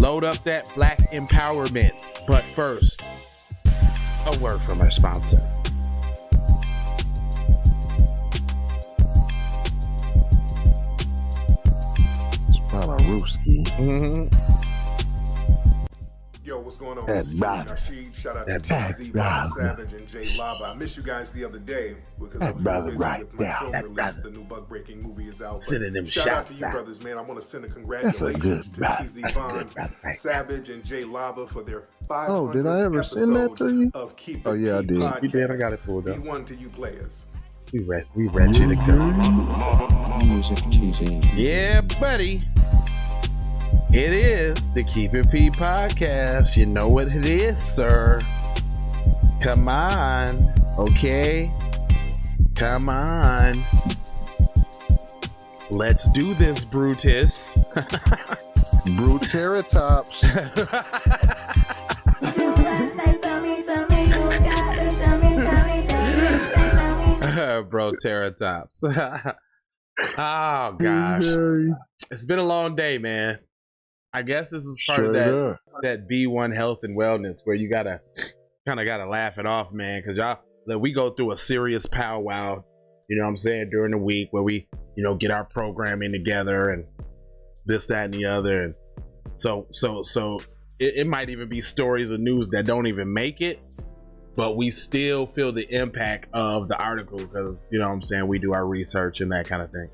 load up that black empowerment. But first, a word from our sponsor. Yo, what's going on? This is Nasheed. Shout out to TZ, Bob Savage, and Jay Lava. I missed you guys the other day because I was busy with my film release. The new Bug Breaking movie is out. Shout out to you brothers, man. I want to send a congratulations to TZ Bond, Savage, and Jay Lava for their 500th did I ever send that to you? Of Keep It I did. You did. I got it pulled up. Be1 to you players. We read you to go. Music TV. Yeah, buddy. It is the Keep It P podcast. You know what it is, sir. Come on. Okay. Come on. Let's do this, Brutus. Bruteratops. Bro, Terratops. Oh, gosh. It's been a long day, man. I guess this is part of that B1 health and wellness where you gotta laugh it off, man, because we go through a serious powwow, you know what I'm saying, during the week where we, get our programming together and this, that, and the other. And so it might even be stories of news that don't even make it, but we still feel the impact of the article because, you know what I'm saying, we do our research and that kind of thing.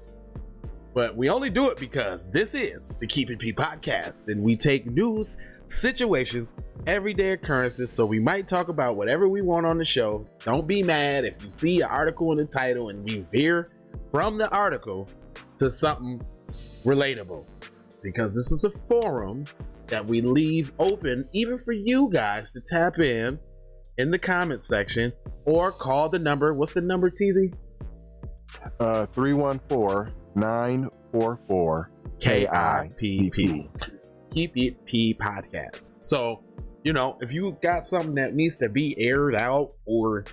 But we only do it because this is the Keep It P podcast, and we take news, situations, everyday occurrences, so we might talk about whatever we want on the show. Don't be mad if you see an article in the title and we veer from the article to something relatable, because this is a forum that we leave open even for you guys to tap in the comment section or call the number. What's the number, TZ? 314-944-KIPP. Keep It P podcast. So, if you got something that needs to be aired out, or,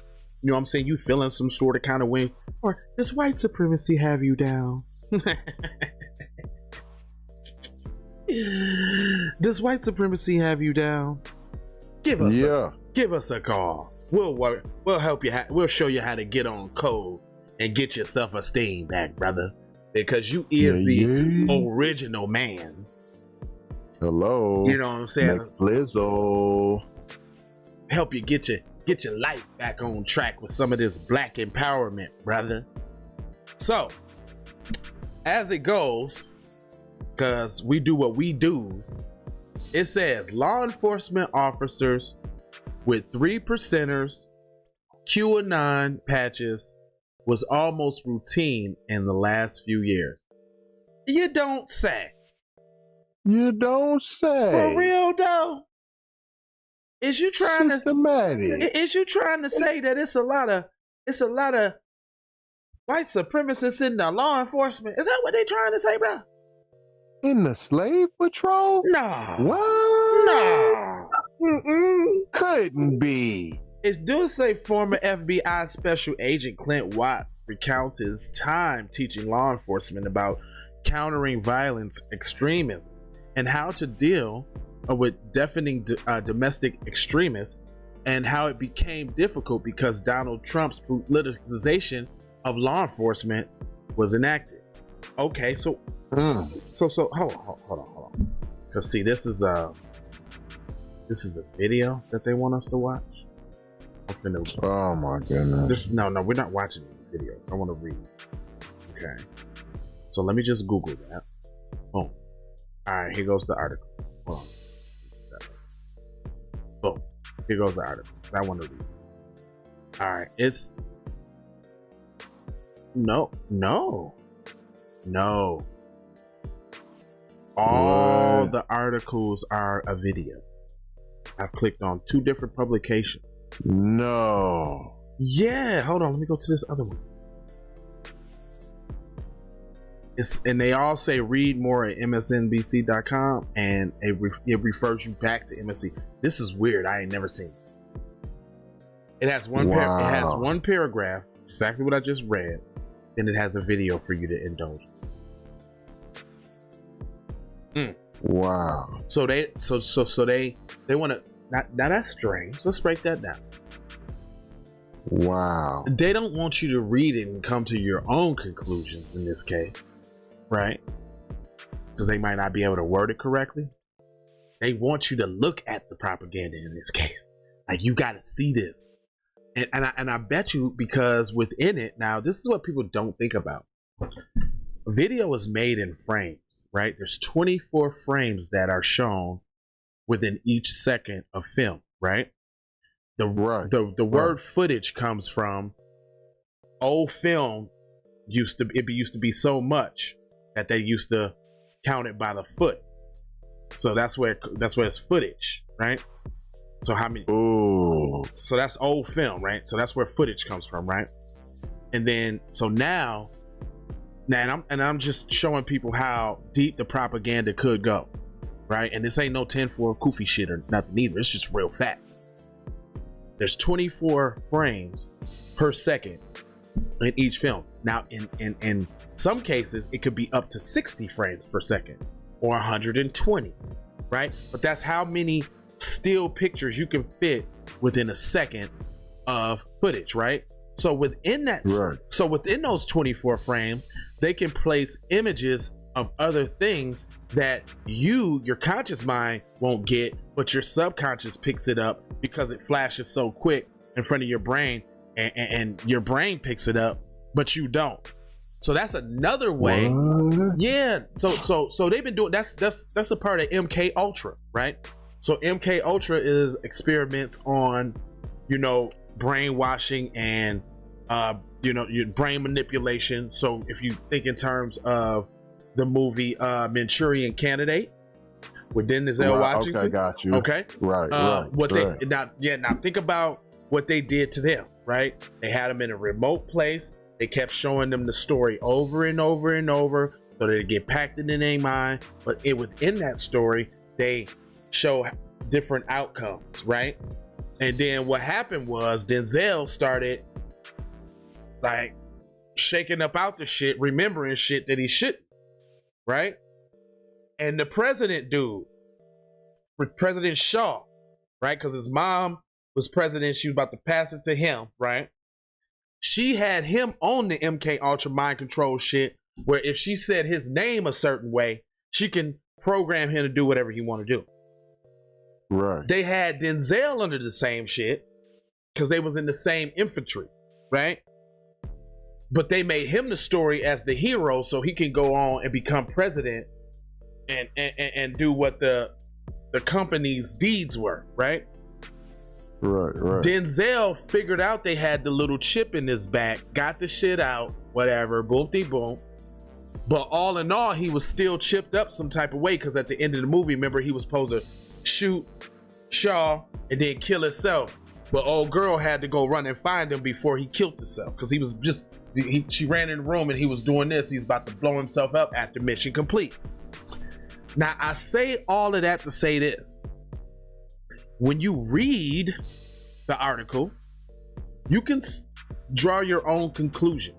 what I'm saying, you feeling some sort of kind of way, or does white supremacy have you down? Does white supremacy have you down? Give us a call. We'll help you. We'll show you how to get on code and get your self-esteem back, brother, because you is the original man. Hello. You know what I'm saying? Blizzo. Help you get your life back on track with some of this black empowerment, brother. So, as it goes, because we do what we do, it says law enforcement officers with 3%ers, QAnon patches was almost routine in the last few years. You don't say. You don't say. For real though? Is you trying Systematic. Is you trying to say that it's a lot of white supremacists in the law enforcement? Is that what they trying to say, bro? In the slave patrol? No. What? No. Couldn't be. It does say former FBI Special Agent Clint Watts recounts his time teaching law enforcement about countering violence extremism and how to deal with deafening domestic extremists, and how it became difficult because Donald Trump's politicization of law enforcement was enacted. Okay, so hold on. Because see, this is a video that they want us to watch. Oh my goodness. No, we're not watching the videos. I want to read. Okay. So let me just Google that. Boom. Alright, here goes the article. Hold on. Boom. Here goes the article. I want to read. Alright, it's no. All the articles are a video. I've clicked on 2 different publications. No. Yeah, hold on. Let me go to this other one. And they all say read more at msnbc.com, and it refers you back to MSC. This is weird. I ain't never seen it. It has one it has one paragraph, exactly what I just read, and it has a video for you to indulge. Wow. So they want to. Now that's strange. Let's break that down. Wow. They don't want you to read it and come to your own conclusions in this case, right? Because they might not be able to word it correctly. They want you to look at the propaganda in this case. Like, you got to see this. And I bet you, because within it, now this is what people don't think about. Video is made in frames, right? There's 24 frames that are shown within each second of film, right? The word footage comes from old film. Used to be so much that they used to count it by the foot. So that's where it's footage, right? So how many? Ooh. So that's old film, right? So that's where footage comes from, right? And then so now I'm just showing people how deep the propaganda could go, right? And this ain't no 10-4 goofy shit or nothing either. It's just real fact. There's 24 frames per second in each film. Now, in some cases, it could be up to 60 frames per second or 120, right? But that's how many still pictures you can fit within a second of footage, right? So within that, so within those 24 frames, they can place images of other things that your conscious mind won't get, but your subconscious picks it up because it flashes so quick in front of your brain, and your brain picks it up, but you don't. So that's another way. What? Yeah. So they've been doing that's a part of MK Ultra, right? So MK Ultra is experiments on, brainwashing and your brain manipulation. So if you think in terms of the movie Manchurian Candidate with Denzel Washington. Okay, got you. Okay. Right. Now think about what they did to them, right? They had them in a remote place. They kept showing them the story over and over and over so that it get packed in their mind. But within that story, they show different outcomes, right? And then what happened was Denzel started like shaking up out the shit, remembering shit that he shouldn't, right? And the president dude, President Shaw, right? Because his mom was president, she was about to pass it to him, right? She had him on the MK Ultra mind control shit, where if she said his name a certain way, she can program him to do whatever he want to do. Right. They had Denzel under the same shit because they was in the same infantry, right? But they made him the story as the hero so he can go on and become president and do what the company's deeds were, right? Right. Denzel figured out they had the little chip in his back, got the shit out, whatever, boom-de-boom. But all in all, he was still chipped up some type of way because at the end of the movie, remember, he was supposed to shoot Shaw and then kill himself. But old girl had to go run and find him before he killed himself because he was just, she ran in the room and he was doing this. He's about to blow himself up after mission complete. Now, I say all of that to say this. When you read the article, you can draw your own conclusion,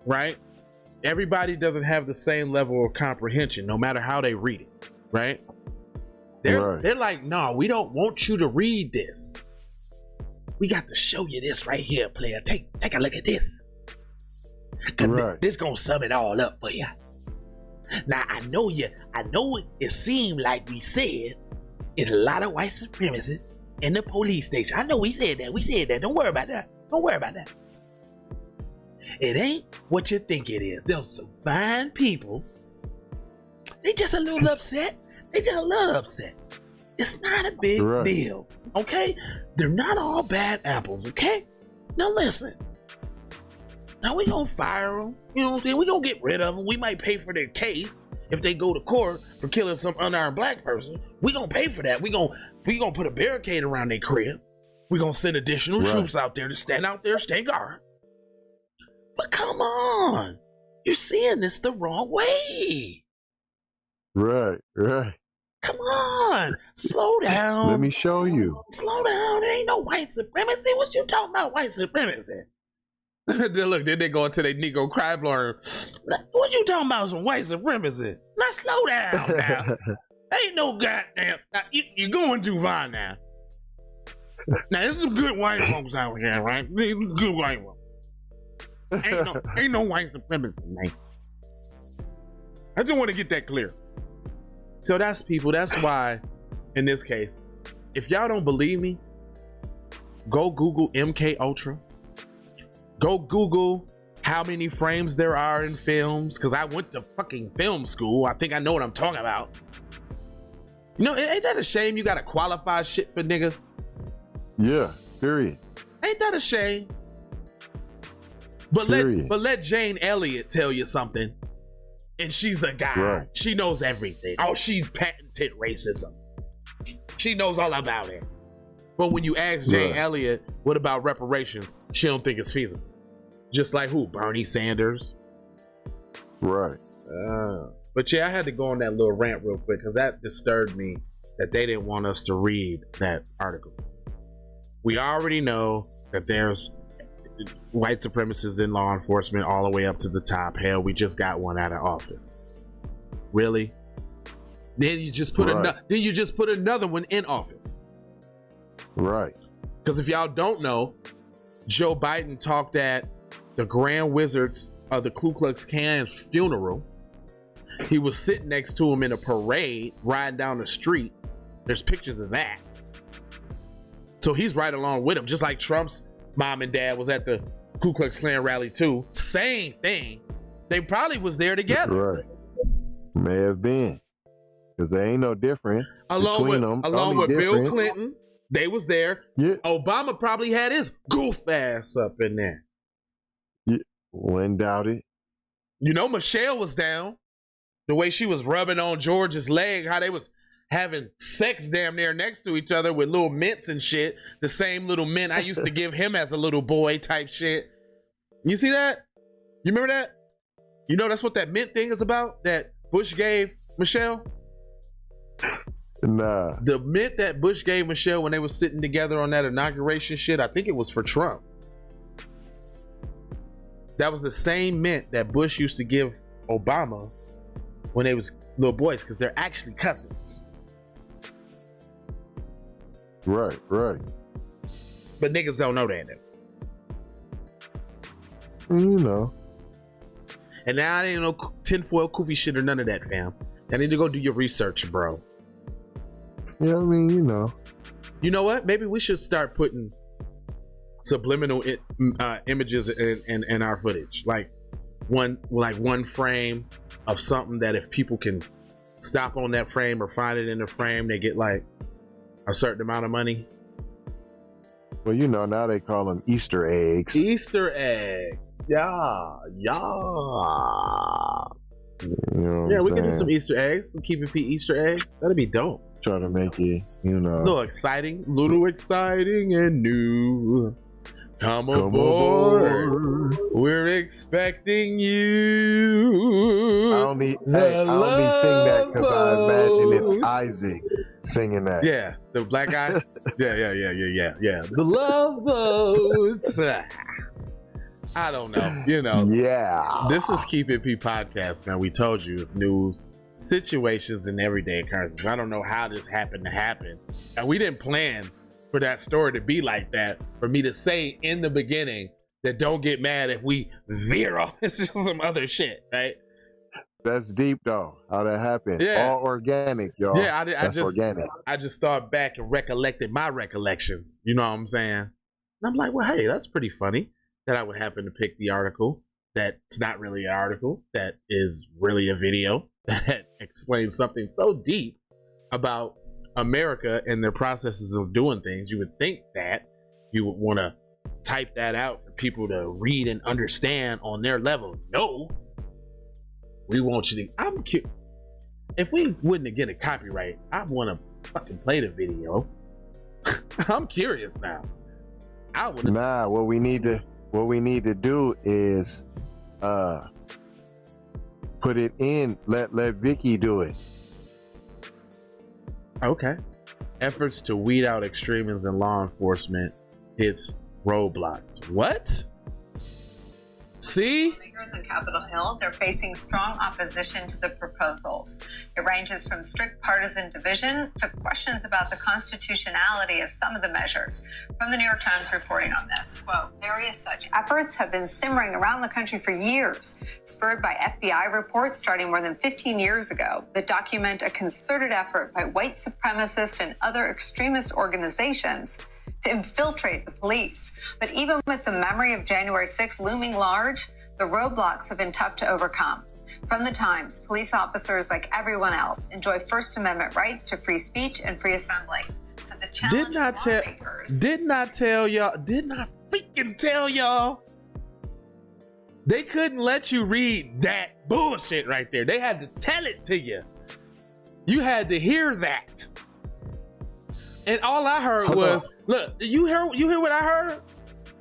right? Everybody doesn't have the same level of comprehension, no matter how they read it, right? They're like, no, we don't want you to read this. We got to show you this right here, player. Take a look at this. This gonna sum it all up for you. Now, I know it seemed like we said in a lot of white supremacists in the police station. I know we said that. Don't worry about that. It ain't what you think it is. There's some fine people. They just a little upset. It's not a big deal, okay? They're not all bad apples, okay? Now listen. Now we gonna fire them. You know what I'm saying? We gonna get rid of them. We might pay for their case if they go to court for killing some unarmed black person. We gonna pay for that. We gonna put a barricade around their crib. We gonna send additional troops out there to stand out there, stand guard. But come on, you're seeing this the wrong way. Right. Come on, slow down. Let me show you. Slow down. There ain't no white supremacy. What you talking about, white supremacy? Look, then they go into their Negro crime lawyer. What you talking about, some white supremacy? Let's slow down now. Ain't no goddamn. Now, you're going too far now. Now, there's some good white folks out here, right? Good white folks. Ain't no white supremacy, man. I just want to get that clear. So that's people. That's why, in this case, if y'all don't believe me, go Google MK Ultra. Go Google how many frames there are in films, because I went to fucking film school. I think I know what I'm talking about. You know, ain't that a shame you gotta qualify shit for niggas? Yeah, period. Ain't that a shame? But let Jane Elliott tell you something, and she's a guy. Right. She knows everything. Oh, she patented racism. She knows all about it. But when you ask Jane Elliott, what about reparations? She don't think it's feasible. Just like who? Bernie Sanders. Right. But yeah, I had to go on that little rant real quick because that disturbed me that they didn't want us to read that article. We already know that there's white supremacists in law enforcement all the way up to the top. Hell, we just got one out of office. Really? Then you just put another one in office. Right. Because if y'all don't know, Joe Biden talked at the Grand Wizards of the Ku Klux Klan's funeral. He was sitting next to him in a parade, riding down the street. There's pictures of that. So he's right along with him, just like Trump's mom and dad was at the Ku Klux Klan rally too. Same thing. They probably was there together. Right. May have been. Because there ain't no difference along with difference. Bill Clinton, they was there. Yeah. Obama probably had his goof ass up in there. Yeah. Wouldn't doubt it. You know, Michelle was down. The way she was rubbing on George's leg, how they was having sex damn near next to each other with little mints and shit. The same little mint I used to give him as a little boy type shit. You see that? You remember that? You know that's what that mint thing is about? That Bush gave Michelle? Nah. The mint that Bush gave Michelle when they were sitting together on that inauguration shit, I think it was for Trump. That was the same mint that Bush used to give Obama when they was little boys, because they're actually cousins. Right. But niggas don't know that. You know. And now I ain't no tinfoil koofy shit or none of that, fam. I need to go do your research, bro. Yeah, I mean, you know. You know what? Maybe we should start putting subliminal images in our footage, like one frame of something that if people can stop on that frame or find it in the frame, they get like a certain amount of money. Well, you know, now they call them Easter eggs. Easter eggs. Yeah. You know Yeah, we can do some Easter eggs, some Keep It Pete Easter eggs. That'd be dope. Try to make it, you know. Little exciting and new. Come aboard. We're expecting you. I only sing that because I imagine it's Isaac singing that. Yeah, the black guy. Yeah. The love boats. I don't know. You know. Yeah. This is Keep It P podcast, man. We told you it's news, situations, and everyday occurrences. I don't know how this happened to happen, and we didn't plan for that story to be like that. For me to say in the beginning that don't get mad if we veer off into some other shit, right? That's deep though. How that happened? Yeah. All organic, y'all. Yeah, organic. I just thought back and recollected my recollections. You know what I'm saying? And I'm like, well, hey, that's pretty funny that I would happen to pick the article that's not really an article, that is really a video that explains something so deep about America and their processes of doing things. You would think that you would want to type that out for people to read and understand on their level. No, we want you to. I'm curious. If we wouldn't get a copyright, I want to fucking play the video. I'm curious now. I want to. Nah, what we need to do is put it in. Let Vicky do it. Okay. Efforts to weed out extremism in law enforcement hits roadblocks. What? See? Lawmakers on Capitol Hill, they're facing strong opposition to the proposals. It ranges from strict partisan division to questions about the constitutionality of some of the measures. From the New York Times reporting on this, quote, various such efforts have been simmering around the country for years, spurred by FBI reports starting more than 15 years ago that document a concerted effort by white supremacist and other extremist organizations to infiltrate the police. But even with the memory of January 6th looming large, the roadblocks have been tough to overcome. From the Times, police officers, like everyone else, enjoy First Amendment rights to free speech and free assembly. So the challenge did not freaking tell y'all. They couldn't let you read that bullshit right there. They had to tell it to you. You had to hear that. And all I heard was, look, you hear what I heard?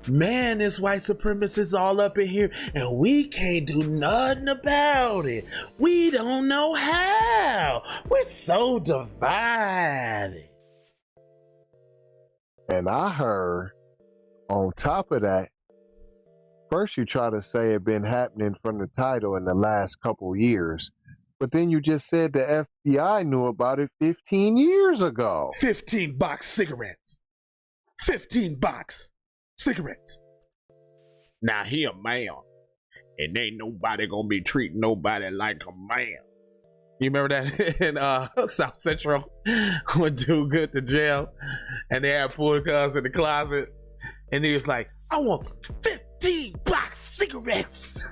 Man, this white supremacist all up in here and we can't do nothing about it. We don't know how. We're so divided. And I heard on top of that, first you try to say it been happening from the title in the last couple years. But then you just said the FBI knew about it 15 years ago. 15 box cigarettes. 15 box cigarettes. Now he a man. And ain't nobody gonna be treating nobody like a man. You remember that in South Central when dude got to jail and they had pulled cuz in the closet and he was like, I want 15 box cigarettes.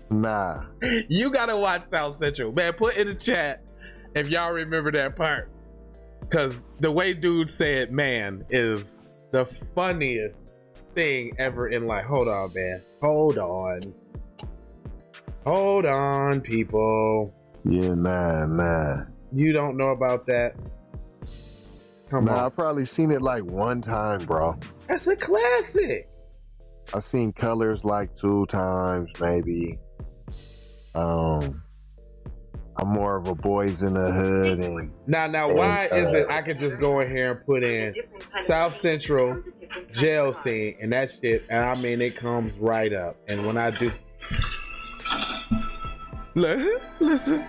Nah. You gotta watch South Central. Man, put in the chat if y'all remember that part. Cause the way dude said man is the funniest thing ever in life. Hold on, man. Hold on. Hold on, people. Yeah, nah. You don't know about that? Come on. I've probably seen it like one time, bro. That's a classic. I've seen Colors like 2 times, maybe. I'm more of a Boys in the Hood. And now why is it I could just go in here and put in South Central jail scene and that shit, and I mean it comes right up. And when I do, listen.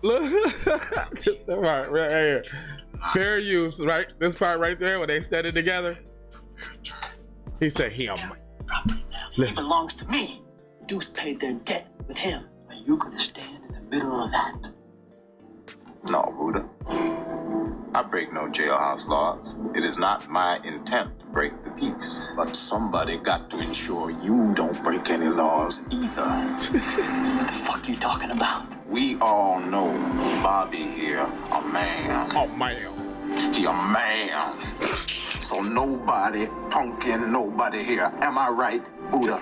Look, right here. Fair use, right? This part right there when they studied together. He said he on my He belongs to me. Deuce paid their debt with him. Are you gonna stand in the middle of that? No, Buddha. I break no jailhouse laws. It is not my intent to break the peace. But somebody got to ensure you don't break any laws either. What the fuck are you talking about? We all know Bobby here, a man. Oh, man. He a man. So nobody punking nobody here. Am I right, Buddha?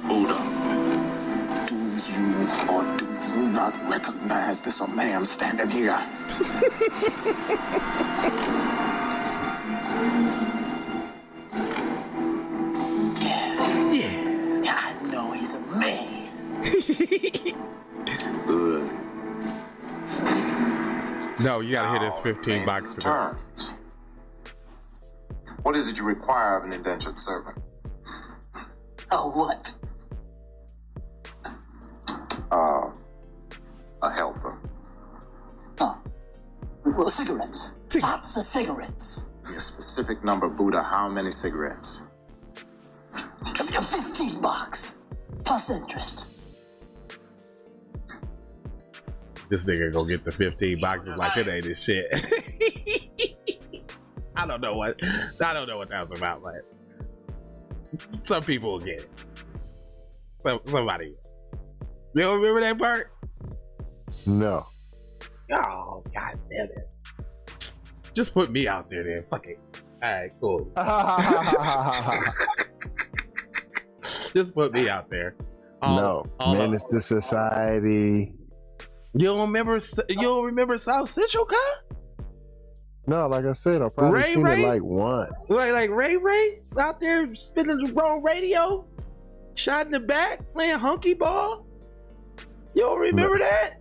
Buddha, do you or do you not recognize this a man standing here? Yeah, I know he's a man. Good. No, you gotta hear this 15 box terms. What is it you require of an indentured servant? Oh, what? A helper. Oh, well, cigarettes. Lots of cigarettes. A specific number, Buddha. How many cigarettes? 15 bucks plus interest. This nigga go get the 15 boxes like it ain't his shit. I don't know what that was about, but some people will get it. Somebody. You don't remember that part? No. Oh, god damn it. Just put me out there then. Fuck it. Alright, cool. Just put me out there. No. Menace to Society. You don't remember South Central, huh? No, like I said, I've probably seen it like once. Like Ray out there spinning the wrong radio, shot in the back, playing hunky ball. You don't remember that?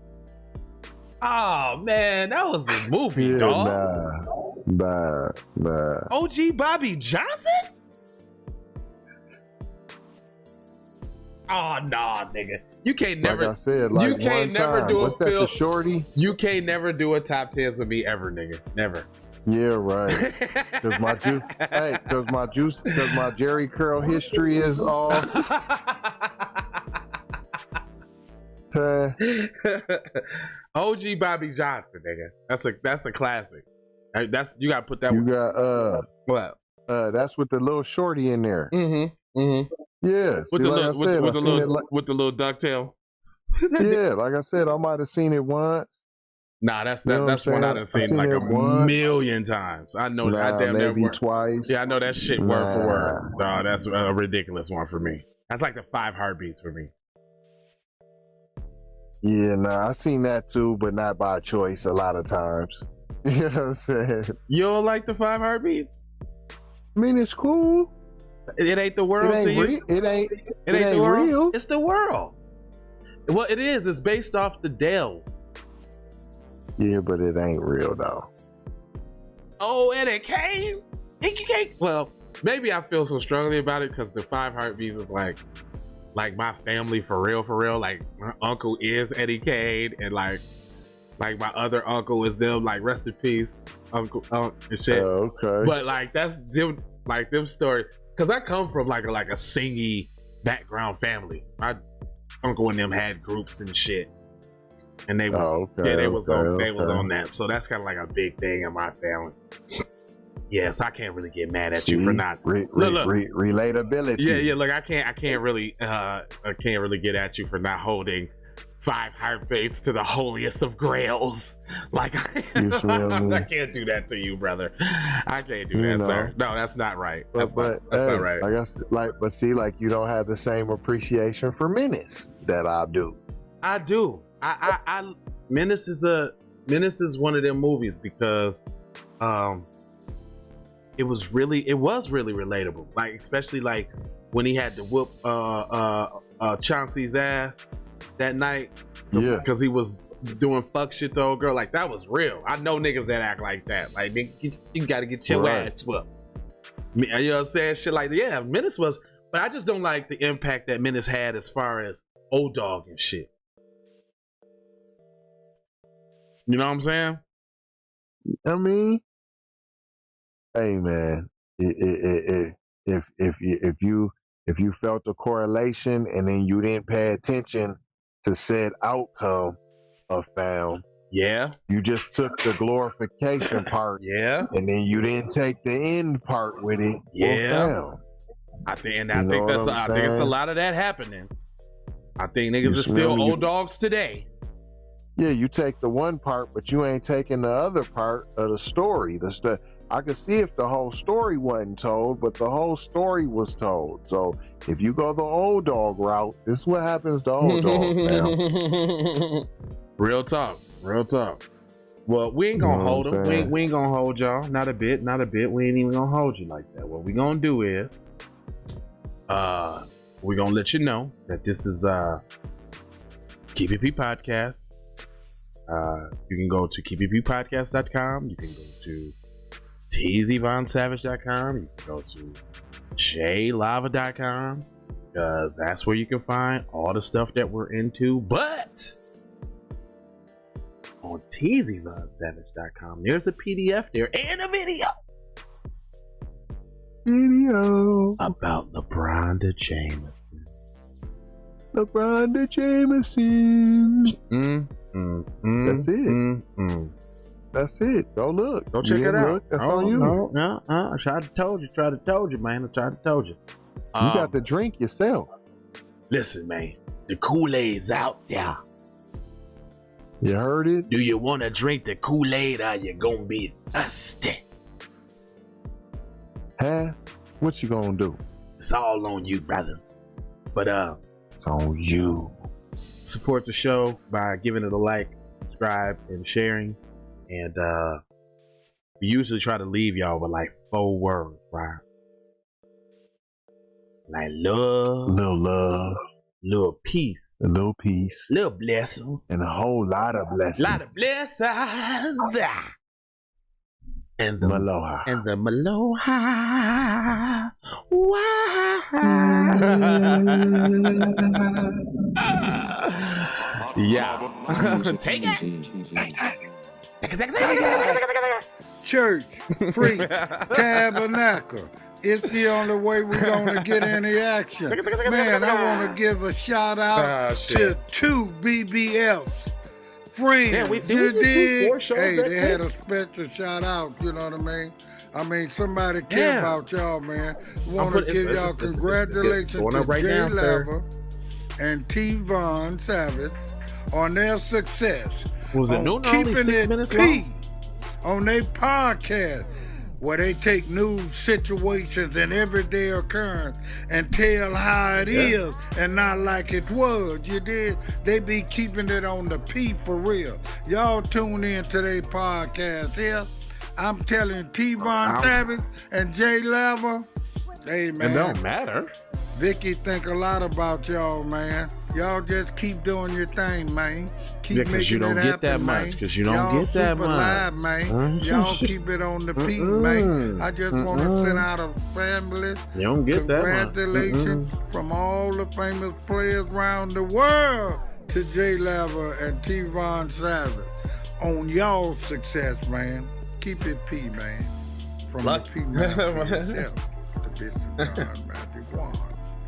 Oh man, that was the movie, dog. Nah. OG Bobby Johnson? Oh nah, nigga. You can't never. Like I said, like you can't never do what's a that, film. the shorty? You can't never do a top 10s with me ever, nigga. Never. Yeah, right. Because my juice, because my Jerry curl history is off. OG Bobby Johnson, nigga. That's a classic. That's you gotta put that. You got what? That's with the little shorty in there. Mm-hmm. Mm-hmm. Yeah. With the little ducktail. Yeah, like I said, I might have seen it once. Nah, that's one I've seen like a million times. I know that damn maybe word. Twice. Yeah, I know that shit word for word. Nah, that's a ridiculous one for me. That's like the 5 heartbeats for me. Yeah, nah, I seen that too, but not by choice a lot of times. You know what I'm saying? You don't like the 5 heartbeats? I mean, it's cool. It ain't the world to you. It ain't the world. real. It's the world. Well, it is. It's based off the Dells. Yeah, but it ain't real though. Oh, and it came. Well, maybe I feel so strongly about it because the 5 heartbeats is like my family for real. Like my uncle is Eddie Kane, and like my other uncle is them. Like rest in peace, Uncle and shit. Okay. But like that's them. Like them story because I come from like a singy background family. My uncle and them had groups and shit. And they was they was on that, so that's kind of like a big thing in my family. Yes, I can't really get mad at you for not relatability. Yeah. Look, I can't really get at you for not holding 5 heartbeats to the holiest of grails. Like I can't do that to you, brother. I can't do that, sir. No, that's not right. That's not right. I guess but see, like you don't have the same appreciation for Menace that I do. I do. Menace is one of them movies because it was really relatable, like especially like when he had to whoop Chauncey's ass that night because he was doing fuck shit to old girl. Like that was real. I know niggas that act like that. Like you gotta get your ass whooped. You know what I'm saying? Shit like that. Yeah, Menace was, but I just don't like the impact that Menace had as far as Old Dog and shit. You know what I'm saying? I mean, hey man, if you felt the correlation and then you didn't pay attention to said outcome of found, you just took the glorification part, and then you didn't take the end part with it, found. I think it's a lot of that happening. I think niggas are still old dogs today. Yeah, you take the one part, but you ain't taking the other part of the story. I could see if the whole story wasn't told, but the whole story was told. So if you go the old dog route, this is what happens to old dog now. Real talk. Well, we ain't gonna hold them. We ain't gonna hold y'all. Not a bit. We ain't even gonna hold you like that. What we gonna do is, we're gonna let you know that this is KPP Podcast. You can go to kpppodcast.com. You can go to tzvonsavage.com. You can go to jlava.com because that's where you can find all the stuff that we're into. But on tzvonsavage.com, there's a PDF there and a video about LeBron Jameson. That's it. That's it. Go look. Go check it out. That's on you. I tried to told you, man. I tried to told you. You got to drink yourself. Listen, man. The Kool-Aid's out there. You heard it? Do you want to drink the Kool-Aid or you gonna be thirsty? Huh? What you gonna do? It's all on you, brother. But it's on you. Support the show by giving it a like, subscribe, and sharing. And we usually try to leave y'all with like 4 words, right? Like love, little love, little peace, a little peace, little blessings, and a whole lot of blessings. And the Maloha. And the Maloha. Yeah. Take it. Church, free, tabernacle. It's the only way we're going to get any action. Man, I want to give a shout out to 2 BBFs. Friends, Damn, you dig? Hey, they had a special shout out, you know what I mean? I mean, somebody care about y'all, man. Want to give y'all congratulations to Jay Lava and T-Von Savage on their success. Was it noon only 6 minutes long? On their podcast, where they take news situations and everyday occurrence and tell how it is and not like it was. You did? They be keeping it on the P for real. Y'all tune in to their podcast here. I'm telling T-Von Savage and Jay Lava, hey man. It don't matter. Vicky think a lot about y'all, man. Y'all just keep doing your thing, man. Keep making you don't it get happen, that man. much. Because you don't get that much. Live, man. Y'all keep it on the peak, man. I just want to send out a family you don't get congratulations from all the famous players around the world to Jay Lava and T-Von Savage on y'all's success, man. Keep it P, man. From the P man to yourself, the Bishop John Matthew Juan,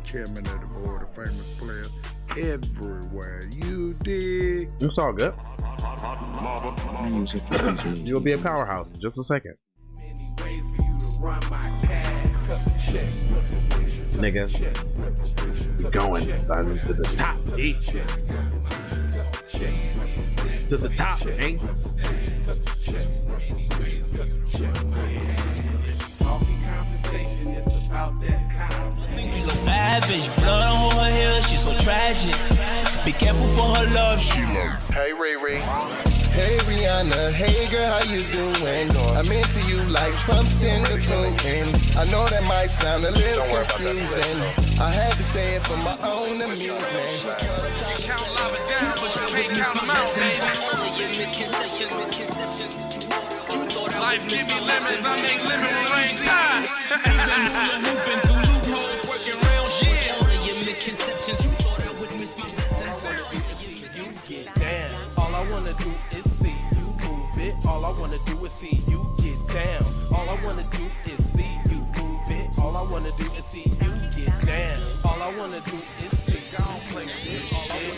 chairman of the board of famous players everywhere. You dig? It's all good. Music. You'll be a powerhouse in just a second. Nigga, we're going, son, to the top, E. To the top, eh? Savage, blood on her hair, she's so tragic. Be careful for her love, she love. Hey Riri. Hey Rihanna, hey girl, how you doing? I'm into you like Trump's in the Putin. I know that might sound a little confusing. I had to say it for my own amusement. You count love it down, but you can't count them out, baby. Life give me lemons, I make lemon rain die. All I wanna do is see you move it. All I wanna do is see you get down. All I wanna do is see you move it. All I wanna do is see you get down. All I wanna do is see you play this shit.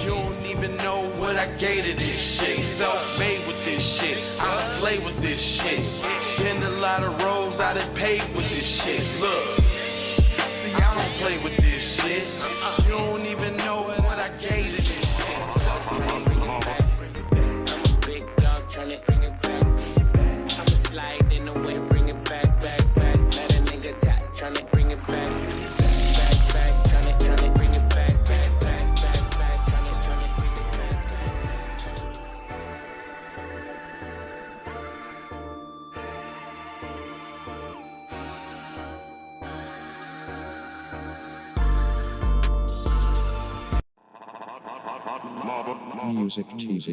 You don't even know what I gave to this shit. Self-made with this shit. I slay with this shit. Been a lot of roads I done paved with this shit. Look, see I don't play with this shit. You don't even know what I gave to this shit. Music TV.